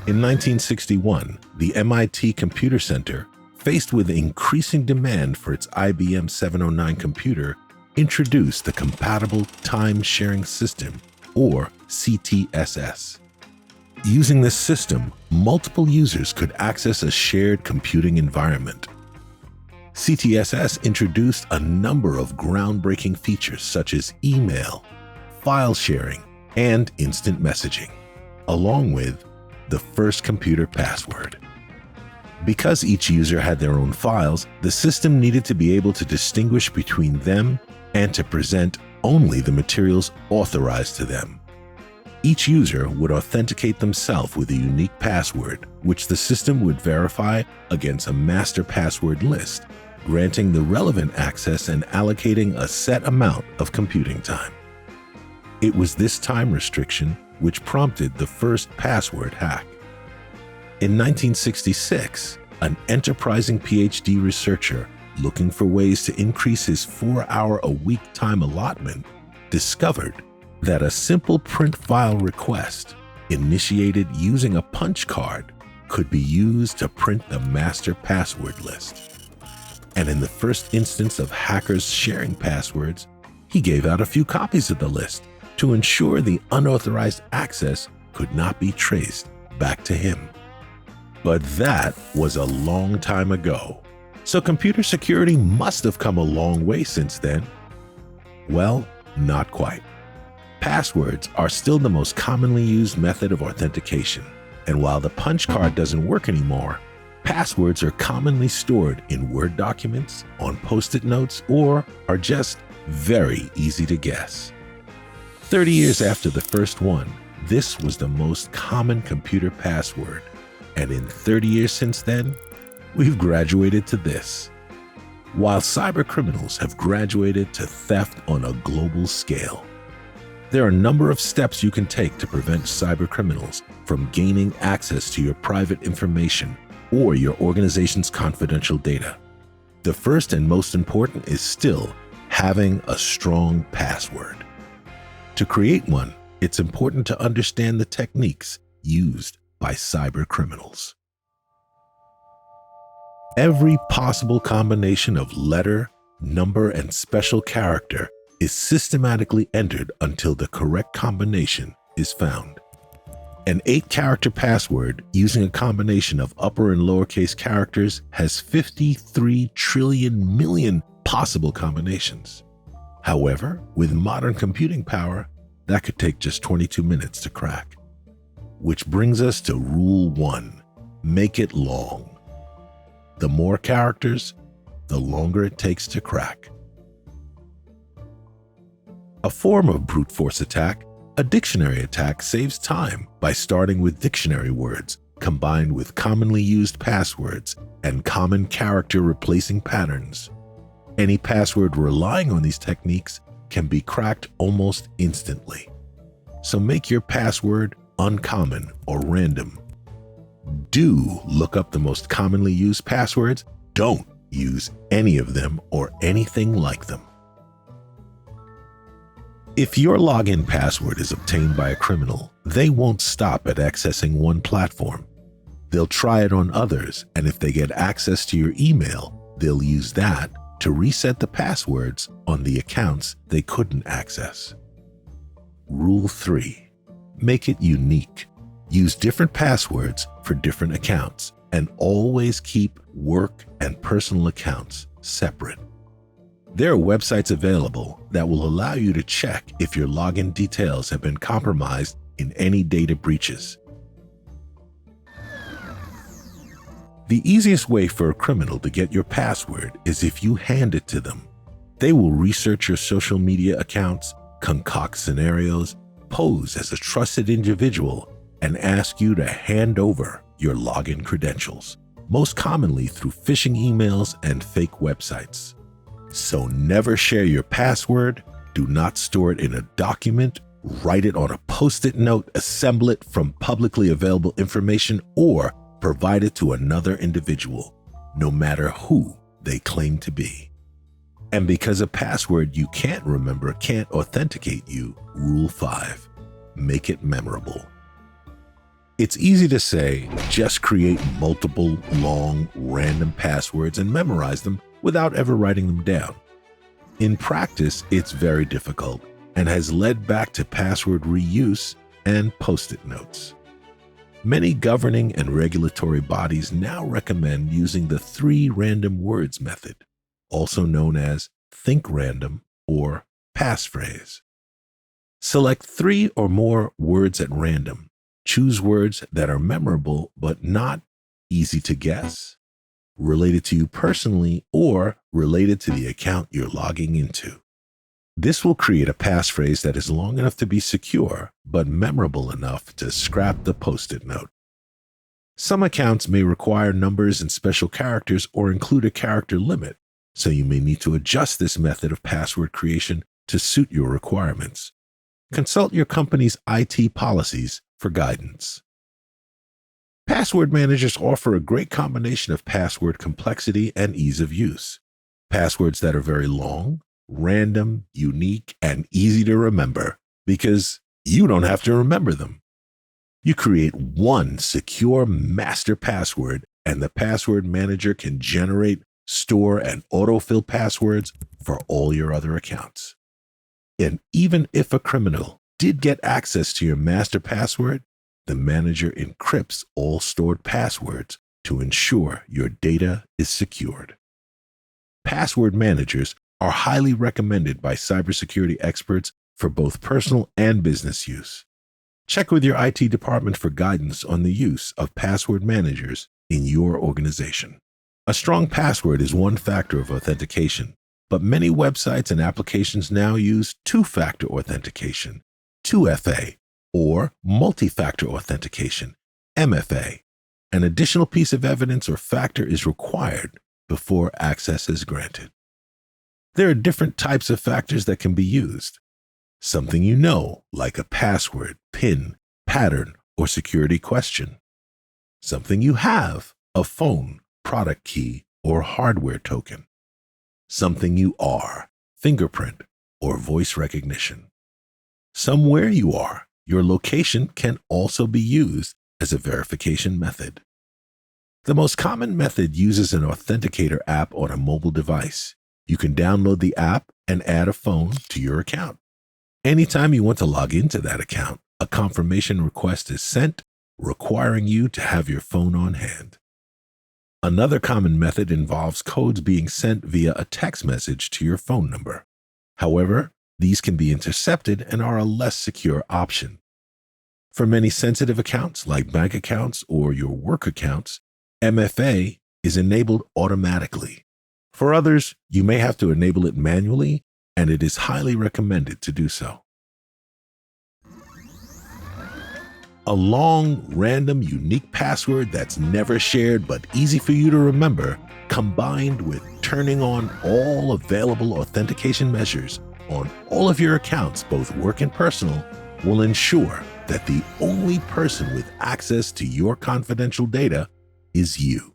In 1961, the MIT Computer Center, faced with increasing demand for its IBM 709 computer, introduced the Compatible Time Sharing System, or CTSS. Using this system, multiple users could access a shared computing environment. CTSS introduced a number of groundbreaking features such as email, file sharing, and instant messaging, along with the first computer password. Because each user had their own files, the system needed to be able to distinguish between them and to present only the materials authorized to them. Each user would authenticate themselves with a unique password, which the system would verify against a master password list, granting the relevant access and allocating a set amount of computing time. It was this time restriction which prompted the first password hack. In 1966, an enterprising PhD researcher looking for ways to increase his 4-hour-a-week time allotment discovered that a simple print file request initiated using a punch card could be used to print the master password list. And in the first instance of hackers sharing passwords, he gave out a few copies of the list to ensure the unauthorized access could not be traced back to him. But that was a long time ago. So computer security must have come a long way since then. Well, not quite. Passwords are still the most commonly used method of authentication. And while the punch card doesn't work anymore, passwords are commonly stored in Word documents, on Post-it notes, or are just very easy to guess. 30 years after the first one, this was the most common computer password. And in 30 years since then, we've graduated to this. While cyber criminals have graduated to theft on a global scale, there are a number of steps you can take to prevent cyber criminals from gaining access to your private information or your organization's confidential data. The first and most important is still having a strong password. To create one, it's important to understand the techniques used by cyber criminals. Every possible combination of letter, number, and special character is systematically entered until the correct combination is found. An 8-character password using a combination of upper and lowercase characters has 53 trillion million possible combinations. However, with modern computing power, that could take just 22 minutes to crack. Which brings us to Rule 1, make it long. The more characters, the longer it takes to crack. A form of brute force attack, a dictionary attack saves time by starting with dictionary words combined with commonly used passwords and common character replacing patterns. Any password relying on these techniques can be cracked almost instantly. So make your password uncommon or random. Do look up the most commonly used passwords. Don't use any of them or anything like them. If your login password is obtained by a criminal, they won't stop at accessing one platform. They'll try it on others, and if they get access to your email, they'll use that to reset the passwords on the accounts they couldn't access. Rule 3. Make it unique. Use different passwords for different accounts, and always keep work and personal accounts separate. There are websites available that will allow you to check if your login details have been compromised in any data breaches. The easiest way for a criminal to get your password is if you hand it to them. They will research your social media accounts, concoct scenarios, pose as a trusted individual, and ask you to hand over your login credentials, most commonly through phishing emails and fake websites. So never share your password, do not store it in a document, write it on a Post-it note, assemble it from publicly available information, or provide it to another individual, no matter who they claim to be. And because a password you can't remember can't authenticate you, Rule 5, make it memorable. It's easy to say, just create multiple, long, random passwords and memorize them without ever writing them down. In practice, it's very difficult and has led back to password reuse and post-it notes. Many governing and regulatory bodies now recommend using the 3 random words method, also known as think random or passphrase. Select 3 or more words at random. Choose words that are memorable but not easy to guess, related to you personally, or related to the account you're logging into. This will create a passphrase that is long enough to be secure, but memorable enough to scrap the post-it note. Some accounts may require numbers and special characters or include a character limit, so you may need to adjust this method of password creation to suit your requirements. Consult your company's IT policies for guidance. Password managers offer a great combination of password complexity and ease of use. Passwords that are very long, random, unique, and easy to remember because you don't have to remember them. You create one secure master password, and the password manager can generate, store, and autofill passwords for all your other accounts. And even if a criminal did get access to your master password, the manager encrypts all stored passwords to ensure your data is secured. Password managers are highly recommended by cybersecurity experts for both personal and business use. Check with your IT department for guidance on the use of password managers in your organization. A strong password is one factor of authentication, but many websites and applications now use two-factor authentication, 2FA, or multi-factor authentication, MFA. An additional piece of evidence or factor is required before access is granted. There are different types of factors that can be used. Something you know, like a password, PIN, pattern, or security question. Something you have, a phone, product key, or hardware token. Something you are, fingerprint, or voice recognition. Somewhere you are, your location can also be used as a verification method. The most common method uses an authenticator app on a mobile device. You can download the app and add a phone to your account. Anytime you want to log into that account, a confirmation request is sent, requiring you to have your phone on hand. Another common method involves codes being sent via a text message to your phone number. However, these can be intercepted and are a less secure option. For many sensitive accounts, like bank accounts or your work accounts, MFA is enabled automatically. For others, you may have to enable it manually, and it is highly recommended to do so. A long, random, unique password that's never shared but easy for you to remember, combined with turning on all available authentication measures on all of your accounts, both work and personal, will ensure that the only person with access to your confidential data is you.